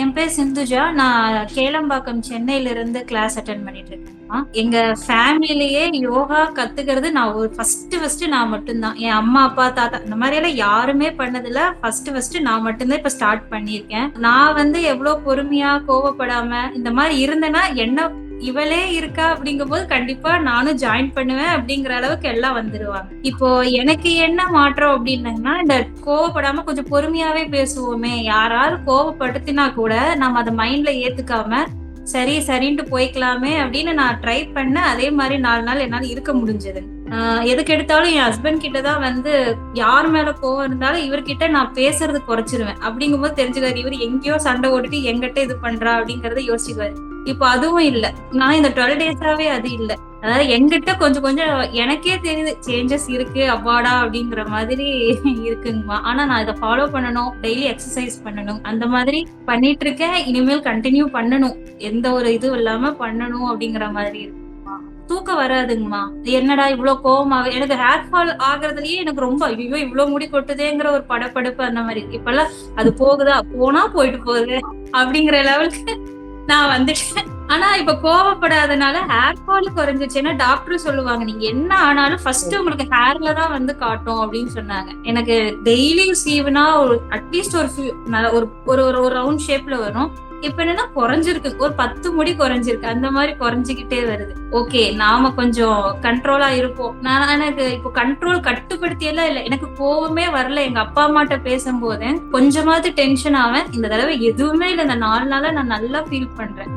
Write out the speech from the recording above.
என் பேர் சிந்துஜா. நான் கேளம்பாக்கம் சென்னையில இருந்து கிளாஸ் அட்டென்ட் பண்ணிட்டு இருக்கேன்மா. எங்க ஃபேமிலிலேயே யோகா கத்துக்கிறது நான் ஒரு ஃபர்ஸ்ட் நான் மட்டும்தான். என் அம்மா அப்பா தாத்தா இந்த மாதிரி எல்லாம் யாருமே பண்ணதில்ல. ஃபர்ஸ்ட் நான் மட்டும்தான் இப்ப ஸ்டார்ட் பண்ணியிருக்கேன். நான் வந்து எவ்வளவு பொறுமையா கோவப்படாம இந்த மாதிரி இருந்தேன்னா என்ன இவளே இருக்கா அப்படிங்கும் போது கண்டிப்பா நானும் ஜாயின் பண்ணுவேன் அப்படிங்கிற அளவுக்கு எல்லாம் வந்துருவாங்க. இப்போ எனக்கு என்ன மாற்றம் அப்படின்னாங்கன்னா, இந்த கோவப்படாம கொஞ்சம் பொறுமையாவே பேசுவோமே. யாராவது கோவப்படுத்தினா கூட நம்ம அதை மைண்ட்ல ஏத்துக்காம சரி சரின்ட்டு போய்க்கலாமே அப்படின்னு நான் ட்ரை பண்ணேன். அதே மாதிரி 4 நாள் என்னால இருக்க முடிஞ்சது. எதுக்கு எடுத்தாலும் என் ஹஸ்பண்ட் கிட்டதான் வந்து யார் மேல கோவம் இருந்தாலும் இவர்கிட்ட நான் பேசுறது குறைச்சிருவேன். அப்படிங்கும்போது தெரிஞ்சுக்காரு இவர் எங்கேயோ சண்டை ஓடிட்டு எங்கிட்ட இது பண்றா அப்படிங்கறத யோசிச்சுக்குவாரு. இப்ப அதுவும் இல்ல. நான் இந்த 12 டேஸாவே அது இல்ல. அதாவது என்கிட்ட கொஞ்சம் கொஞ்சம் எனக்கே தெரியுது சேஞ்சஸ் இருக்கு அவ்வாடா அப்படிங்கிற மாதிரி இருக்குங்கம்மா. ஆனா நான் இதை ஃபாலோ பண்ணணும், டெய்லி எக்ஸசைஸ் பண்ணணும், அந்த மாதிரி பண்ணிட்டு இருக்கேன். இனிமேல் கண்டினியூ பண்ணணும், எந்த ஒரு இதுவும் இல்லாம பண்ணணும் அப்படிங்கிற மாதிரி இருக்குமா. தூக்கம் வராதுங்கம்மா. என்னடா இவ்வளவு கோவமாக எனக்கு ஹேர் ஃபால் ஆகுறதுலயே எனக்கு ரொம்ப ஐயோ இவ்வளவு முடி கொட்டுதேங்கிற ஒரு படப்படுப்பு அந்த மாதிரி இருக்கு. இப்பெல்லாம் அது போகுதா போனா போயிட்டு போகுது அப்படிங்கிற லெவலுக்கு நான் வந்துட்டேன். ஆனா இப்ப கோவப்படாதனால ஹேர் ஃபால் குறைஞ்சிச்சு. ஏன்னா டாக்டர் சொல்லுவாங்க நீங்க என்ன ஆனாலும் ஃபர்ஸ்ட் உங்களுக்கு ஹேர்ல தான் வந்து காட்டும் அப்படின்னு சொன்னாங்க. எனக்கு டெய்லி சீவுனா ஒரு அட்லீஸ்ட் ஒரு ரவுண்ட் ஷேப்ல வரும். இப்ப என்னன்னா குறைஞ்சிருக்கு, ஒரு 10 முடி குறைஞ்சிருக்கு. அந்த மாதிரி குறைஞ்சுக்கிட்டே வருது. ஓகே நாம கொஞ்சம் கண்ட்ரோலா இருப்போம். எனக்கு இப்போ கண்ட்ரோல் கட்டுப்படுத்தி எல்லாம் இல்ல. எனக்கு கோவமே வரல. எங்க அப்பா அம்மாட்ட பேசும்போது கொஞ்சமாவது டென்ஷன் ஆவேன். இந்த தடவை எதுவுமே இல்லை. இந்த 4 நாளா நான் நல்லா ஃபீல் பண்றேன்.